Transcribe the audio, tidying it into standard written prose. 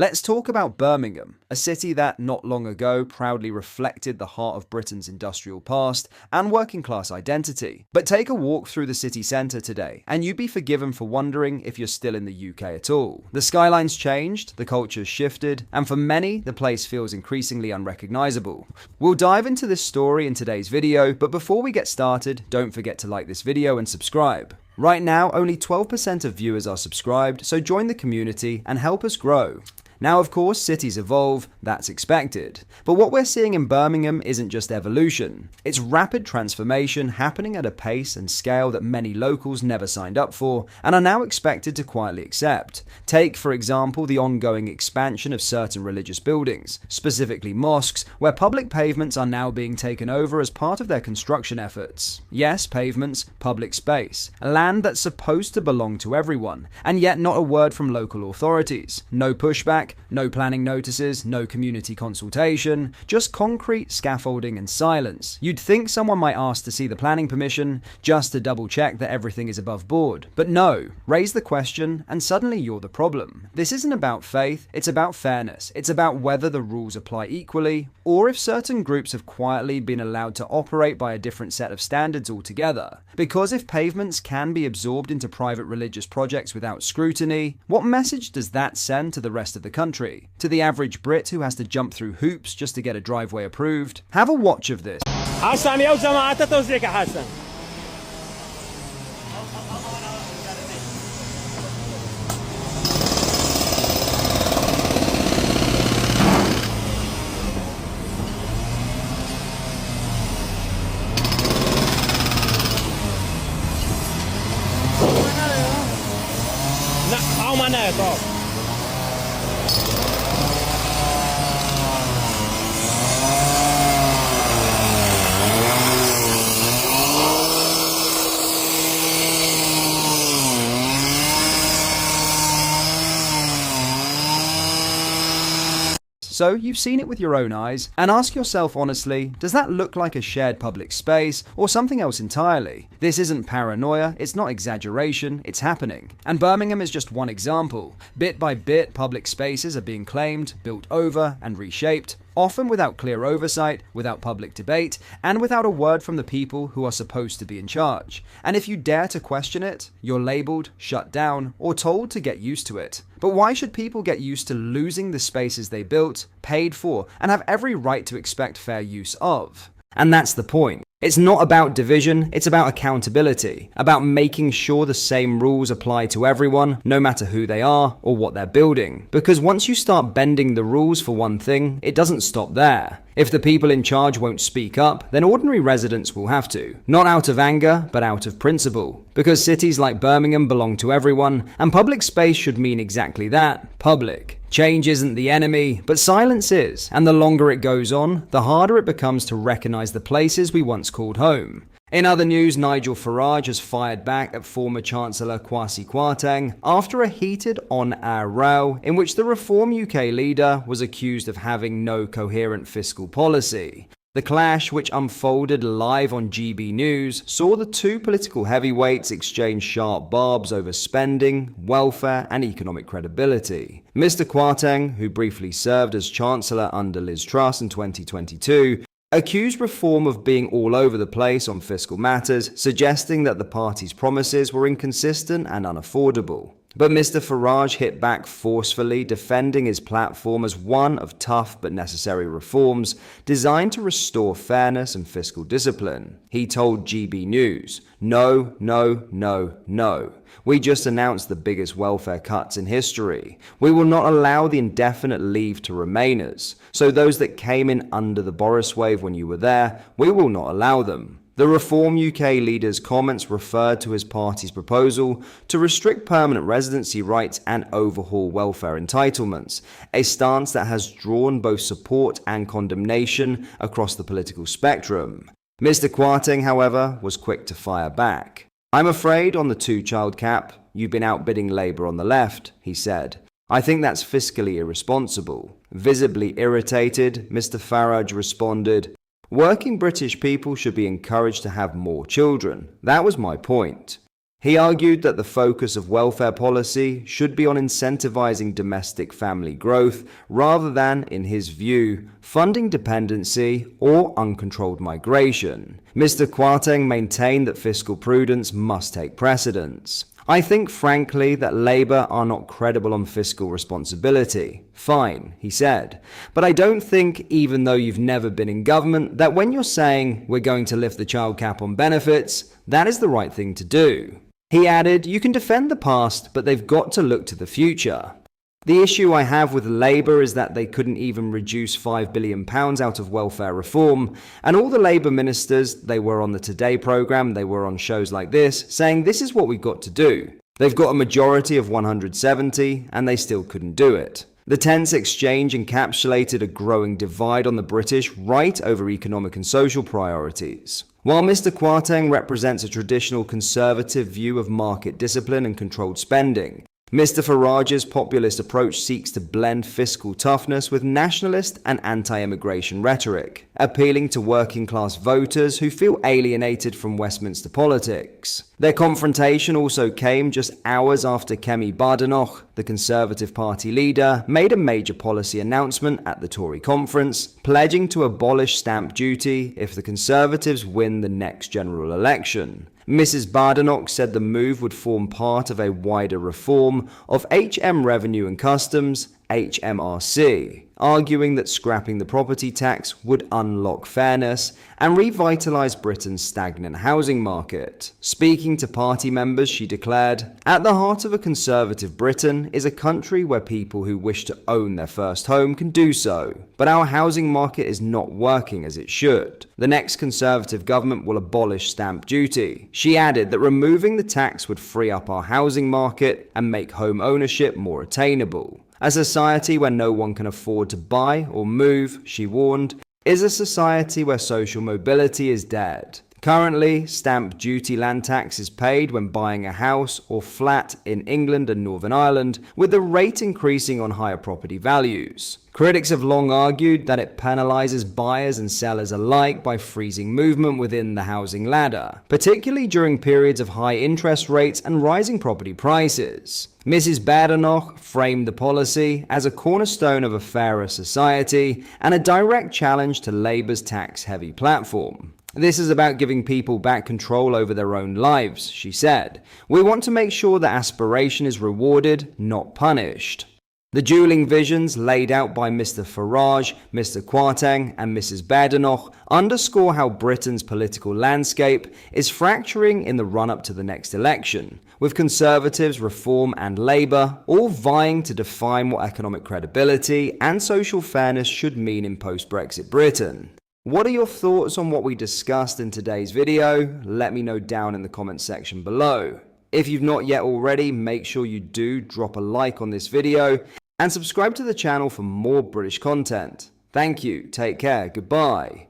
Let's talk about Birmingham, a city that not long ago proudly reflected the heart of Britain's industrial past and working class identity. But take a walk through the city centre today, and you'd be forgiven for wondering if you're still in the UK at all. The skyline's changed, the culture's shifted, and for many, the place feels increasingly unrecognisable. We'll dive into this story in today's video, but before we get started, don't forget to like this video and subscribe. Right now, only 12% of viewers are subscribed, so join the community and help us grow. Now, of course, cities evolve, that's expected. But what we're seeing in Birmingham isn't just evolution. It's rapid transformation happening at a pace and scale that many locals never signed up for and are now expected to quietly accept. Take, for example, the ongoing expansion of certain religious buildings, specifically mosques, where public pavements are now being taken over as part of their construction efforts. Yes, pavements, public space, a land that's supposed to belong to everyone, and yet not a word from local authorities. No pushback, no planning notices, no community consultation, just concrete, scaffolding and silence. You'd think someone might ask to see the planning permission just to double check that everything is above board. But no, raise the question and suddenly you're the problem. This isn't about faith, it's about fairness. It's about whether the rules apply equally or if certain groups have quietly been allowed to operate by a different set of standards altogether. Because if pavements can be absorbed into private religious projects without scrutiny, what message does that send to the rest of the country? To the average Brit who has to jump through hoops just to get a driveway approved? Have a watch of this. So you've seen it with your own eyes, and ask yourself honestly, does that look like a shared public space or something else entirely? This isn't paranoia, it's not exaggeration, it's happening. And Birmingham is just one example. Bit by bit, public spaces are being claimed, built over and reshaped, often without clear oversight, without public debate, and without a word from the people who are supposed to be in charge. And if you dare to question it, you're labelled, shut down, or told to get used to it. But why should people get used to losing the spaces they built, paid for, and have every right to expect fair use of? And that's the point. It's not about division, it's about accountability, about making sure the same rules apply to everyone, no matter who they are or what they're building. Because once you start bending the rules for one thing, it doesn't stop there. If the people in charge won't speak up, then ordinary residents will have to. Not out of anger, but out of principle. Because cities like Birmingham belong to everyone, and public space should mean exactly that, public. Change isn't the enemy, but silence is, and the longer it goes on, the harder it becomes to recognise the places we once called home. In other news, Nigel Farage has fired back at former Chancellor Kwasi Kwarteng after a heated on-air row in which the Reform UK leader was accused of having no coherent fiscal policy. The clash, which unfolded live on GB News, saw the two political heavyweights exchange sharp barbs over spending, welfare and economic credibility. Mr. Kwarteng, who briefly served as Chancellor under Liz Truss in 2022, accused Reform of being all over the place on fiscal matters, suggesting that the party's promises were inconsistent and unaffordable. But Mr. Farage hit back forcefully, defending his platform as one of tough but necessary reforms designed to restore fairness and fiscal discipline. He told GB News, "No, no, no, no. We just announced the biggest welfare cuts in history. We will not allow the indefinite leave to remainers. So those that came in under the Boris wave when you were there, we will not allow them." The Reform UK leader's comments referred to his party's proposal to restrict permanent residency rights and overhaul welfare entitlements, a stance that has drawn both support and condemnation across the political spectrum. Mr. Kwarteng, however, was quick to fire back. "I'm afraid on the two-child cap, you've been outbidding Labour on the left," he said. "I think that's fiscally irresponsible." Visibly irritated, Mr. Farage responded, "Working British people should be encouraged to have more children. That was my point." He argued that the focus of welfare policy should be on incentivizing domestic family growth rather than, in his view, funding dependency or uncontrolled migration. Mr. Kwarteng maintained that fiscal prudence must take precedence. I think, frankly, that Labour are not credible on fiscal responsibility. Fine, he said. But I don't think, even though you've never been in government, that when you're saying we're going to lift the child cap on benefits, that is the right thing to do. He added, you can defend the past, but they've got to look to the future. The issue I have with Labour is that they couldn't even reduce £5 billion out of welfare reform, and all the Labour ministers, they were on the Today programme, they were on shows like this, saying this is what we've got to do. They've got a majority of 170, and they still couldn't do it. The tense exchange encapsulated a growing divide on the British right over economic and social priorities. While Mr. Kwarteng represents a traditional conservative view of market discipline and controlled spending, Mr. Farage's populist approach seeks to blend fiscal toughness with nationalist and anti-immigration rhetoric, appealing to working-class voters who feel alienated from Westminster politics. Their confrontation also came just hours after Kemi Badenoch, the Conservative Party leader, made a major policy announcement at the Tory conference, pledging to abolish stamp duty if the Conservatives win the next general election. Mrs. Badenoch said the move would form part of a wider reform of HM Revenue and Customs, HMRC, arguing that scrapping the property tax would unlock fairness and revitalise Britain's stagnant housing market. Speaking to party members, she declared, "At the heart of a conservative Britain is a country where people who wish to own their first home can do so. But our housing market is not working as it should. The next Conservative government will abolish stamp duty." She added that removing the tax would free up our housing market and make home ownership more attainable. A society where no one can afford to buy or move, she warned, is a society where social mobility is dead. Currently, stamp duty land tax is paid when buying a house or flat in England and Northern Ireland, with the rate increasing on higher property values. Critics have long argued that it penalises buyers and sellers alike by freezing movement within the housing ladder, particularly during periods of high interest rates and rising property prices. Mrs. Badenoch framed the policy as a cornerstone of a fairer society and a direct challenge to Labour's tax-heavy platform. "This is about giving people back control over their own lives," she said. "We want to make sure that aspiration is rewarded, not punished." The dueling visions laid out by Mr. Farage, Mr. Kwarteng and Mrs. Badenoch underscore how Britain's political landscape is fracturing in the run-up to the next election, with Conservatives, Reform and Labour all vying to define what economic credibility and social fairness should mean in post-Brexit Britain. What are your thoughts on what we discussed in today's video? Let me know down in the comments section below. If you've not yet already, make sure you do drop a like on this video and subscribe to the channel for more British content. Thank you, take care, goodbye.